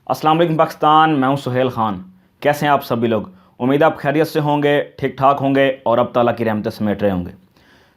अस्सलाम वालेकुम पाकिस्तान, मैं हूं सुहेल ख़ान। कैसे हैं आप सभी लोग? उम्मीद आप खैरियत से होंगे, ठीक ठाक होंगे और अब ताला की रहमत समेट रहे होंगे।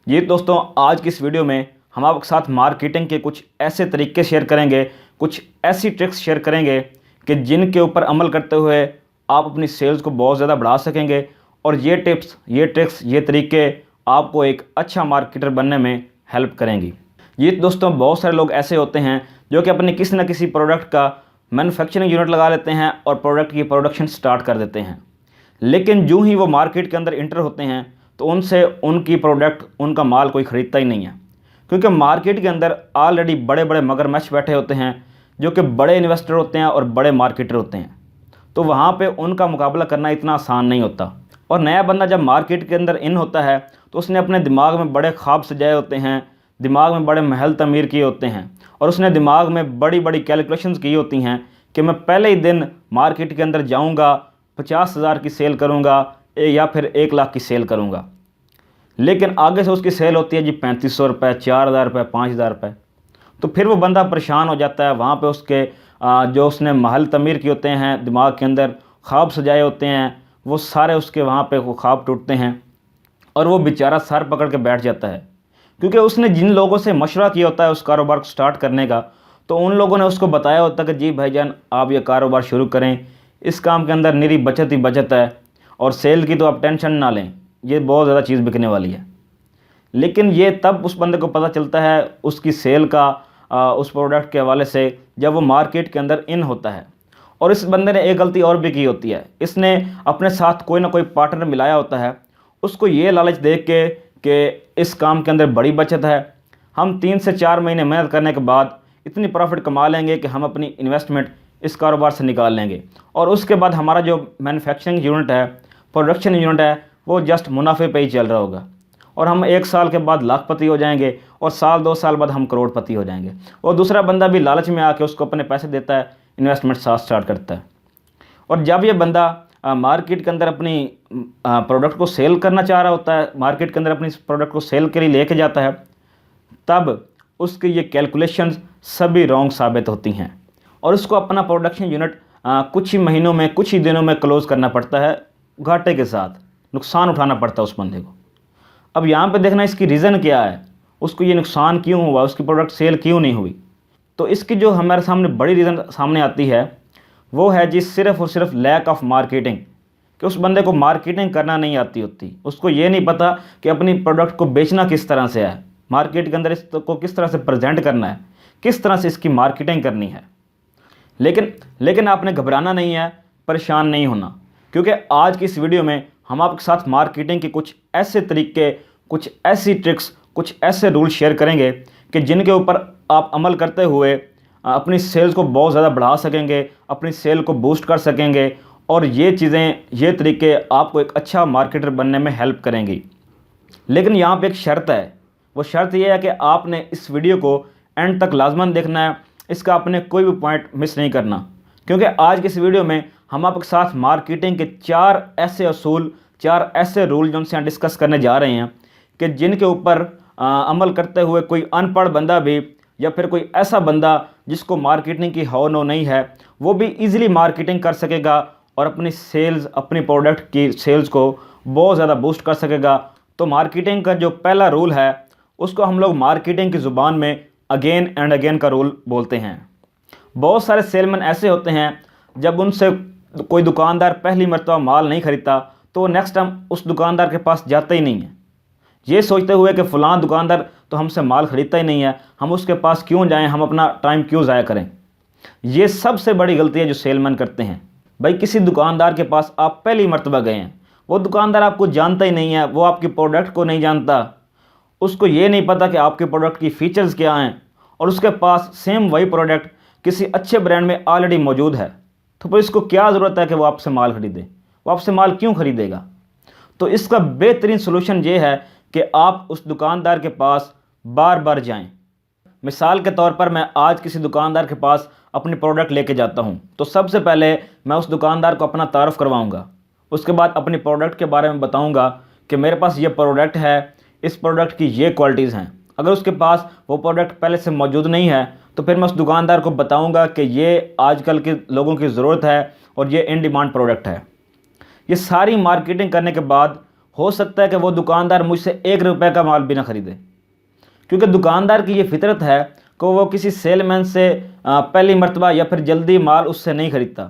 जी दोस्तों, आज की इस वीडियो में हम आपके साथ मार्केटिंग के कुछ ऐसे तरीके शेयर करेंगे, कुछ ऐसी ट्रिक्स शेयर करेंगे कि जिनके ऊपर अमल करते हुए आप अपनी सेल्स को बहुत ज़्यादा बढ़ा सकेंगे। और ये टिप्स, ये ट्रिक्स, ये तरीके आपको एक अच्छा मार्केटर बनने में हेल्प करेंगी। ये दोस्तों, बहुत सारे लोग ऐसे होते हैं जो कि अपने किसी न किसी प्रोडक्ट का मैन्युफैक्चरिंग यूनिट लगा लेते हैं और प्रोडक्ट की प्रोडक्शन स्टार्ट कर देते हैं। लेकिन यूँ ही वो मार्केट के अंदर इंटर होते हैं तो उनसे उनकी प्रोडक्ट, उनका माल कोई ख़रीदता ही नहीं है, क्योंकि मार्केट के अंदर ऑलरेडी बड़े बड़े मगरमच्छ बैठे होते हैं जो कि बड़े इन्वेस्टर होते हैं और बड़े मार्केटर होते हैं। तो वहाँ पे उनका मुकाबला करना इतना आसान नहीं होता। और नया बंदा जब मार्केट के अंदर इन होता है तो उसने अपने दिमाग में बड़े ख्वाब सजाए होते हैं, दिमाग में बड़े महल तमीर किए होते हैं और उसने दिमाग में बड़ी बड़ी कैलकुलेशंस की होती हैं कि मैं पहले ही दिन मार्केट के अंदर जाऊंगा, 50,000 की सेल करूंगा या फिर 1 लाख की सेल करूंगा। लेकिन आगे से उसकी सेल होती है जी 3500 रुपये, 4,000 रुपये, 5,000 रुपये। तो फिर वो बंदा परेशान हो जाता है। वहाँ पे उसके जो उसने महल तमीर किए होते हैं, दिमाग के अंदर ख्वाब सजाए होते हैं, वो सारे उसके वहाँ पे वो ख्वाब टूटते हैं और वो बेचारा सर पकड़ के बैठ जाता है, क्योंकि उसने जिन लोगों से मशवरा किया होता है उस कारोबार को स्टार्ट करने का, तो उन लोगों ने उसको बताया होता है कि जी भाईजान, आप ये कारोबार शुरू करें, इस काम के अंदर निरी बचत ही बचत है और सेल की तो आप टेंशन ना लें, ये बहुत ज़्यादा चीज़ बिकने वाली है। लेकिन ये तब उस बंदे को पता चलता है उसकी सेल का, उस प्रोडक्ट के हवाले से, जब वो मार्केट के अंदर इन होता है। और इस बंदे ने एक गलती और भी की होती है, इसने अपने साथ कोई ना कोई पार्टनर मिलाया होता है, उसको ये लालच देख के कि इस काम के अंदर बड़ी बचत है, हम 3 से 4 महीने मेहनत करने के बाद इतनी प्रॉफिट कमा लेंगे कि हम अपनी इन्वेस्टमेंट इस कारोबार से निकाल लेंगे और उसके बाद हमारा जो मैन्युफैक्चरिंग यूनिट है, प्रोडक्शन यूनिट है, वो जस्ट मुनाफे पे ही चल रहा होगा और हम 1 साल के बाद लाखपति हो जाएंगे और साल 2 साल बाद हम करोड़पति हो जाएंगे। और दूसरा बंदा भी लालच में आके उसको अपने पैसे देता है, इन्वेस्टमेंट साथ स्टार्ट करता है। और जब ये बंदा मार्केट के अंदर अपनी प्रोडक्ट को सेल करना चाह रहा होता है, मार्केट के अंदर अपनी प्रोडक्ट को सेल के लिए लेके जाता है, तब उसकी ये कैलकुलेशंस सभी रॉन्ग साबित होती हैं और उसको अपना प्रोडक्शन यूनिट कुछ ही महीनों में, कुछ ही दिनों में क्लोज़ करना पड़ता है, घाटे के साथ नुकसान उठाना पड़ता है उस बंदे को। अब यहाँ पे देखना इसकी रीज़न क्या है, उसको ये नुकसान क्यों हुआ, उसकी प्रोडक्ट सेल क्यों नहीं हुई। तो इसकी जो हमारे सामने बड़ी रीज़न सामने आती है वो है जी सिर्फ़ और सिर्फ लैक ऑफ मार्केटिंग, कि उस बंदे को मार्केटिंग करना नहीं आती होती। उसको ये नहीं पता कि अपनी प्रोडक्ट को बेचना किस तरह से है, मार्केट के अंदर इसको किस तरह से प्रेजेंट करना है, किस तरह से इसकी मार्केटिंग करनी है। लेकिन आपने घबराना नहीं है, परेशान नहीं होना, क्योंकि आज की इस वीडियो में हम आपके साथ मार्केटिंग के कुछ ऐसे तरीके, कुछ ऐसी ट्रिक्स, कुछ ऐसे रूल शेयर करेंगे कि जिनके ऊपर आप अमल करते हुए अपनी सेल्स को बहुत ज़्यादा बढ़ा सकेंगे, अपनी सेल को बूस्ट कर सकेंगे और ये चीज़ें, ये तरीके आपको एक अच्छा मार्केटर बनने में हेल्प करेंगी। लेकिन यहाँ पे एक शर्त है, वो शर्त ये है कि आपने इस वीडियो को एंड तक लाजमन देखना है, इसका आपने कोई भी पॉइंट मिस नहीं करना, क्योंकि आज की इस वीडियो में हम आपके साथ मार्केटिंग के 4 ऐसे असूल, 4 ऐसे रूल जो से डिस्कस करने जा रहे हैं कि जिनके ऊपर अमल करते हुए कोई अनपढ़ बंदा भी या फिर कोई ऐसा बंदा जिसको मार्केटिंग की हौ नो नहीं है, वो भी ईज़िली मार्केटिंग कर सकेगा और अपनी सेल्स, अपनी प्रोडक्ट की सेल्स को बहुत ज़्यादा बूस्ट कर सकेगा। तो मार्केटिंग का जो पहला रूल है उसको हम लोग मार्केटिंग की ज़ुबान में अगेन एंड अगेन का रूल बोलते हैं। बहुत सारे सेलमैन ऐसे होते हैं, जब उनसे कोई दुकानदार पहली मरतबा माल नहीं ख़रीदता तो वो नेक्स्ट टाइम उस दुकानदार के पास जाता ही नहीं है, ये सोचते हुए कि फ़लाँ दुकानदार तो हमसे माल ख़रीदता ही नहीं है, हम उसके पास क्यों जाएं, हम अपना टाइम क्यों ज़ाया करें। ये सबसे बड़ी गलती है जो सेलमैन करते हैं। भाई, किसी दुकानदार के पास आप पहली मरतबा गए हैं, वो दुकानदार आपको जानता ही नहीं है, वो आपकी प्रोडक्ट को नहीं जानता, उसको ये नहीं पता कि आपके प्रोडक्ट की फ़ीचर्स क्या हैं और उसके पास सेम वही प्रोडक्ट किसी अच्छे ब्रांड में ऑलरेडी मौजूद है। तो फिर इसको क्या ज़रूरत है कि वो आपसे माल ख़रीदे, वो आपसे माल क्यों ख़रीदेगा। तो इसका बेहतरीन सोल्यूशन ये है कि आप उस दुकानदार के पास बार बार जाएं। मिसाल के तौर पर मैं आज किसी दुकानदार के पास अपनी प्रोडक्ट लेके जाता हूं, तो सबसे पहले मैं उस दुकानदार को अपना तारुफ करवाऊंगा, उसके बाद अपनी प्रोडक्ट के बारे में बताऊंगा कि मेरे पास ये प्रोडक्ट है, इस प्रोडक्ट की ये क्वालिटीज़ हैं। अगर उसके पास वो प्रोडक्ट पहले से मौजूद नहीं है तो फिर मैं उस दुकानदार को बताऊंगा कि ये आजकल के लोगों की ज़रूरत है और ये इन डिमांड प्रोडक्ट है। ये सारी मार्केटिंग करने के बाद हो सकता है कि वो दुकानदार मुझसे 1 रुपये का माल भी ना ख़रीदे, क्योंकि दुकानदार की ये फितरत है कि वो किसी सेलमैन से पहली मर्तबा या फिर जल्दी माल उससे नहीं ख़रीदता,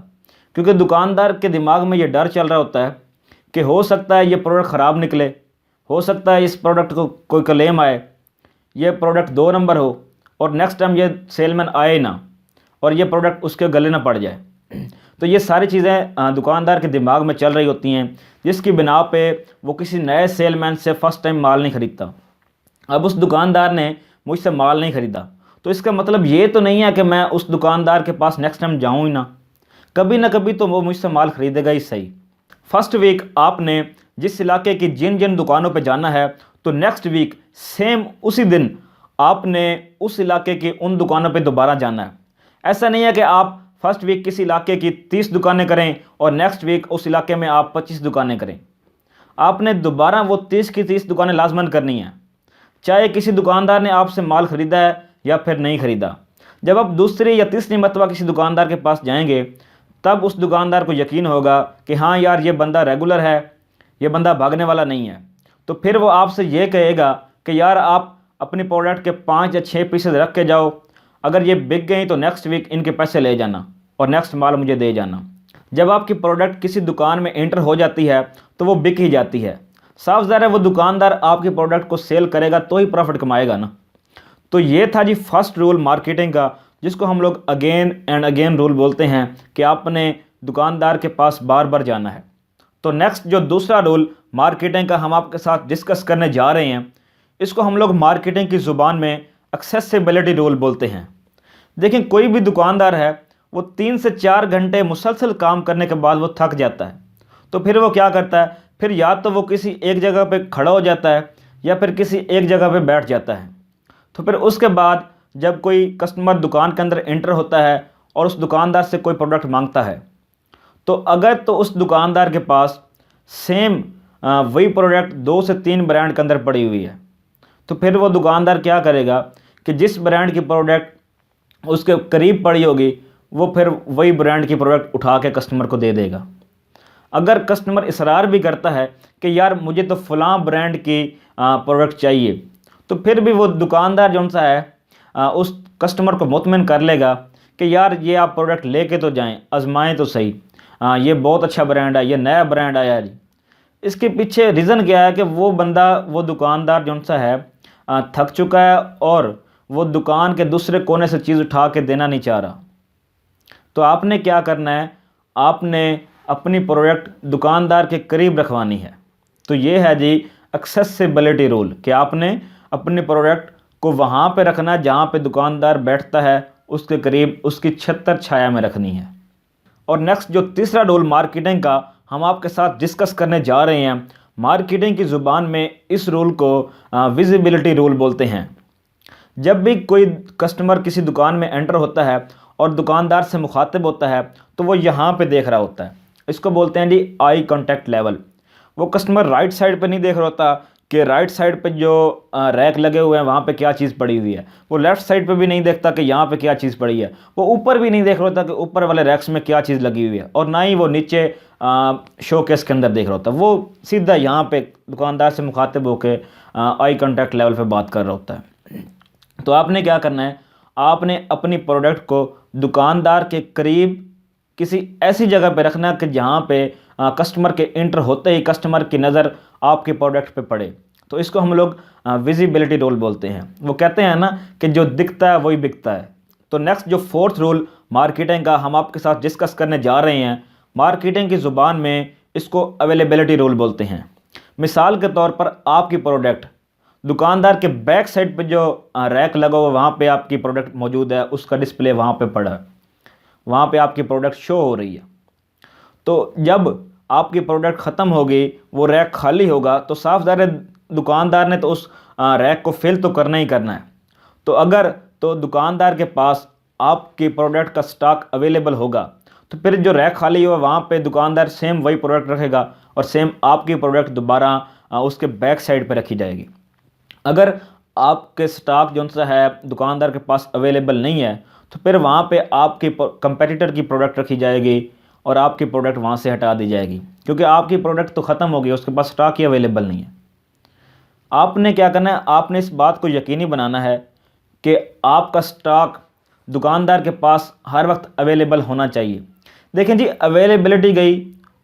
क्योंकि दुकानदार के दिमाग में ये डर चल रहा होता है कि हो सकता है ये प्रोडक्ट ख़राब निकले, हो सकता है इस प्रोडक्ट को कोई क्लेम आए, ये प्रोडक्ट 2 नंबर हो और नेक्स्ट टाइम ये सेलमैन आए ना और ये प्रोडक्ट उसके गले ना पड़ जाए। तो ये सारी चीज़ें दुकानदार के दिमाग में चल रही होती हैं, जिसकी बिना पे वो किसी नए सेलमैन से फ़र्स्ट टाइम माल नहीं ख़रीदता। अब उस दुकानदार ने मुझसे माल नहीं ख़रीदा तो इसका मतलब ये तो नहीं है कि मैं उस दुकानदार के पास नेक्स्ट टाइम जाऊँ ही ना, कभी ना कभी तो वो मुझसे माल ख़रीदेगा ही सही। फर्स्ट वीक आपने जिस इलाके की जिन जिन दुकानों पे जाना है, तो नेक्स्ट वीक सेम उसी दिन आपने उस इलाके की उन दुकानों पे दोबारा जाना है। ऐसा नहीं है कि आप फर्स्ट वीक किसी इलाके की 30 दुकानें करें और नेक्स्ट वीक उस इलाके में आप 25 दुकानें करें। आपने दोबारा वो 30 की 30 दुकानें लाजमन करनी हैं, चाहे किसी दुकानदार ने आपसे माल ख़रीदा है या फिर नहीं ख़रीदा। जब आप दूसरी या तीसरी मरतबा किसी दुकानदार के पास जाएंगे, तब उस दुकानदार को यकीन होगा कि हाँ यार ये बंदा रेगुलर है, ये बंदा भागने वाला नहीं है। तो फिर वो आपसे ये कहेगा कि यार आप अपनी प्रोडक्ट के 5 या 6 पीसेज रख के जाओ, अगर ये बिक गई तो नेक्स्ट वीक इनके पैसे ले जाना और नेक्स्ट माल मुझे दे जाना। जब आपकी प्रोडक्ट किसी दुकान में एंटर हो जाती है तो वो बिक ही जाती है। साफ ज़ाहिर है वो दुकानदार आपकी प्रोडक्ट को सेल करेगा तो ही प्रॉफिट कमाएगा ना। तो ये था जी फर्स्ट रूल मार्केटिंग का, जिसको हम लोग अगेन एंड अगेन रूल बोलते हैं कि आपने दुकानदार के पास बार बार जाना है। तो नेक्स्ट जो दूसरा रूल मार्केटिंग का हम आपके साथ डिस्कस करने जा रहे हैं, इसको हम लोग मार्केटिंग की ज़ुबान में एक्सेसिबिलिटी रूल बोलते हैं। देखिए कोई भी दुकानदार है वो 3 से 4 घंटे मुसलसल काम करने के बाद वो थक जाता है, तो फिर वो क्या करता है, फिर या तो वो किसी एक जगह पे खड़ा हो जाता है या फिर किसी एक जगह पे बैठ जाता है। तो फिर उसके बाद जब कोई कस्टमर दुकान के अंदर एंटर होता है और उस दुकानदार से कोई प्रोडक्ट मांगता है, तो अगर तो उस दुकानदार के पास सेम वही प्रोडक्ट 2 से 3 ब्रांड के अंदर पड़ी हुई है, तो फिर वो दुकानदार क्या करेगा कि जिस ब्रांड की प्रोडक्ट उसके करीब पड़ी होगी वो फिर वही ब्रांड की प्रोडक्ट उठा के कस्टमर को दे देगा। अगर कस्टमर इसरार भी करता है कि यार मुझे तो फ़लाँ ब्रांड की प्रोडक्ट चाहिए, तो फिर भी वो दुकानदार जो सा है उस कस्टमर को मुतमिन कर लेगा कि यार ये आप प्रोडक्ट लेके तो जाएं, आजमाएं तो सही, ये बहुत अच्छा ब्रांड है, ये नया ब्रांड आया है जी। इसके पीछे रीज़न क्या है कि वो बंदा, वो दुकानदार जो सा है थक चुका है और वो दुकान के दूसरे कोने से चीज़ उठा के देना नहीं चाह रहा। तो आपने क्या करना है, आपने अपनी प्रोडक्ट दुकानदार के करीब रखवानी है। तो ये है जी एक्सेसिबिलिटी रूल कि आपने अपनी प्रोडक्ट को वहाँ पे रखना है जहाँ पे दुकानदार बैठता है, उसके करीब, उसकी छतर छाया में रखनी है। और नेक्स्ट जो तीसरा रूल मार्केटिंग का हम आपके साथ डिस्कस करने जा रहे हैं, मार्केटिंग की ज़ुबान में इस रूल को विजिबिलिटी रूल बोलते हैं। जब भी कोई कस्टमर किसी दुकान में एंटर होता है और दुकानदार से मुखातिब होता है, तो वो यहाँ पे देख रहा होता है, इसको बोलते हैं जी आई कांटेक्ट लेवल। वो कस्टमर राइट साइड पे नहीं देख रहा होता कि राइट साइड पे जो रैक लगे हुए हैं वहाँ पे क्या चीज़ पड़ी हुई है, वो लेफ़्ट साइड पे भी नहीं देखता कि यहाँ पे क्या चीज़ पड़ी है, वो ऊपर भी नहीं देख रहा होता कि ऊपर वाले रैक्स में क्या चीज़ लगी हुई है, और ना ही वो नीचे शोकेस के अंदर देख रहा होता। वो सीधा यहाँ पे दुकानदार से मुखातिब होकर आई कांटेक्ट लेवल पर बात कर रहा होता है। तो आपने क्या करना है, आपने अपनी प्रोडक्ट को दुकानदार के करीब किसी ऐसी जगह पे रखना कि जहाँ पे कस्टमर के इंटर होते ही कस्टमर की नज़र आपके प्रोडक्ट पे पड़े। तो इसको हम लोग विजिबिलिटी रूल बोलते हैं। वो कहते हैं ना कि जो दिखता है वही बिकता है। तो नेक्स्ट जो फोर्थ रूल मार्केटिंग का हम आपके साथ डिस्कस करने जा रहे हैं, मार्केटिंग की ज़ुबान में इसको अवेलेबिलिटी रूल बोलते हैं। मिसाल के तौर पर आपकी प्रोडक्ट दुकानदार के बैक साइड पे जो रैक लगा हुआ वहाँ पे आपकी प्रोडक्ट मौजूद है, उसका डिस्प्ले वहाँ पे पड़ा है, वहाँ पे आपकी प्रोडक्ट शो हो रही है। तो जब आपकी प्रोडक्ट ख़त्म होगी, वो रैक खाली होगा, तो साफ ज़ाहिर है दुकानदार ने तो उस रैक को फिल तो करना ही करना है। तो अगर तो दुकानदार के पास आपकी प्रोडक्ट का स्टॉक अवेलेबल होगा, तो फिर जो रैक खाली हुआ वहाँ पे दुकानदार सेम वही प्रोडक्ट रखेगा और सेम आपकी प्रोडक्ट दोबारा उसके बैक साइड पे रखी जाएगी। अगर आपके स्टॉक जो सा है दुकानदार के पास अवेलेबल नहीं है, तो फिर वहाँ पे आपकी कंपेटिटर की प्रोडक्ट रखी जाएगी और आपकी प्रोडक्ट वहाँ से हटा दी जाएगी, क्योंकि आपकी प्रोडक्ट तो ख़त्म हो गई, उसके पास स्टॉक ही अवेलेबल नहीं है। आपने क्या करना है, आपने इस बात को यकीनी बनाना है कि आपका स्टॉक दुकानदार के पास हर वक्त अवेलेबल होना चाहिए। देखें जी, अवेलेबिलिटी गई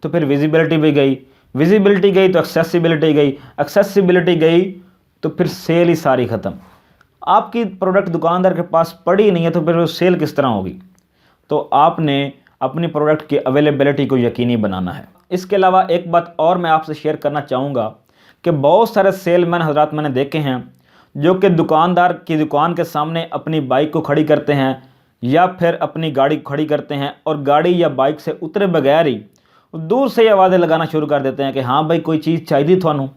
तो फिर विजिबिलिटी भी गई, विजिबिलिटी गई तो एक्सेसिबिलिटी गई, एक्सेसिबिलिटी गई तो फिर सेल ही सारी ख़त्म। आपकी प्रोडक्ट दुकानदार के पास पड़ी नहीं है तो फिर वो सेल किस तरह होगी। तो आपने अपनी प्रोडक्ट की अवेलेबिलिटी को यकीनी बनाना है। इसके अलावा एक बात और मैं आपसे शेयर करना चाहूँगा कि बहुत सारे सेलमैन हजरात मैंने देखे हैं जो कि दुकानदार की दुकान के सामने अपनी बाइक को खड़ी करते हैं या फिर अपनी गाड़ी को खड़ी करते हैं और गाड़ी या बाइक से उतरे बगैर ही दूर से आवाज़ें लगाना शुरू कर देते हैं कि हाँ भाई कोई चीज़ चाहिए थानू।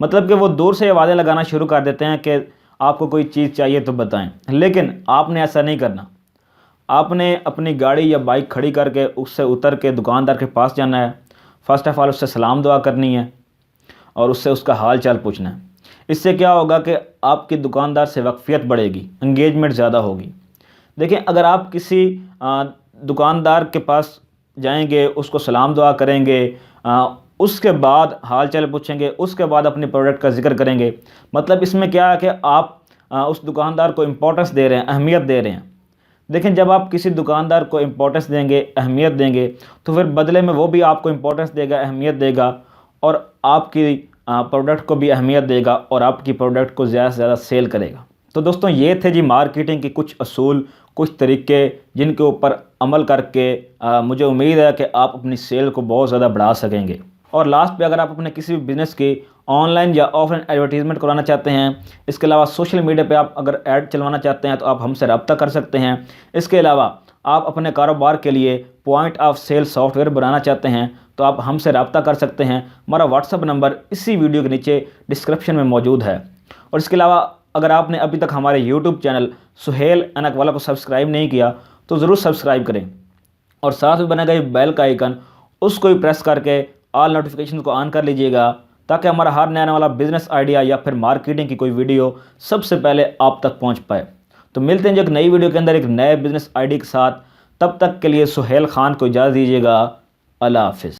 मतलब कि वो दूर से आवाज़ें लगाना शुरू कर देते हैं कि आपको कोई चीज़ चाहिए तो बताएं। लेकिन आपने ऐसा नहीं करना। आपने अपनी गाड़ी या बाइक खड़ी करके उससे उतर के दुकानदार के पास जाना है। फ़र्स्ट ऑफ़ ऑल उससे सलाम दुआ करनी है और उससे उसका हाल चाल पूछना है। इससे क्या होगा कि आपकी दुकानदार से वाकफियत बढ़ेगी, इंगेजमेंट ज़्यादा होगी। देखिए, अगर आप किसी दुकानदार के पास जाएंगे, उसको सलाम दुआ करेंगे, उसके बाद हाल चाल पूछेंगे, उसके बाद अपनी प्रोडक्ट का जिक्र करेंगे, मतलब इसमें क्या है कि आप उस दुकानदार को इम्पोर्टेंस दे रहे हैं, अहमियत दे रहे हैं। देखें, जब आप किसी दुकानदार को इम्पोर्टेंस देंगे, अहमियत देंगे, तो फिर बदले में वो भी आपको इम्पोर्टेंस देगा, अहमियत देगा और आपकी प्रोडक्ट को भी अहमियत देगा और आपकी प्रोडक्ट को ज़्यादा से ज़्यादा सेल करेगा। तो दोस्तों, ये थे जी मार्केटिंग के कुछ असूल, कुछ तरीके जिनके ऊपर अमल करके मुझे उम्मीद है कि आप अपनी सेल को बहुत ज़्यादा बढ़ा सकेंगे। और लास्ट पे, अगर आप अपने किसी भी बिज़नेस की ऑनलाइन या ऑफलाइन एडवर्टीज़मेंट करवाना चाहते हैं, इसके अलावा सोशल मीडिया पे आप अगर ऐड चलवाना चाहते हैं तो आप हमसे रब्ता कर सकते हैं। इसके अलावा आप अपने कारोबार के लिए पॉइंट ऑफ सेल सॉफ्टवेयर बनाना चाहते हैं तो आप हमसे रब्ता कर सकते हैं। हमारा व्हाट्सअप नंबर इसी वीडियो के नीचे डिस्क्रिप्शन में मौजूद है। और इसके अलावा अगर आपने अभी तक हमारे यूट्यूब चैनल सुहेल अनकवाला को सब्सक्राइब नहीं किया तो ज़रूर सब्सक्राइब करें और साथ में बना गई बेल का आइकन, उसको भी प्रेस करके ऑल नोटिफिकेशन को ऑन कर लीजिएगा, ताकि हमारा हर नया आने वाला बिज़नेस आइडिया या फिर मार्केटिंग की कोई वीडियो सबसे पहले आप तक पहुंच पाए। तो मिलते हैं जो एक नई वीडियो के अंदर एक नए बिज़नेस आइडिया के साथ। तब तक के लिए सुहेल खान को इजाज़त दीजिएगा। अल्लाह हाफिज़।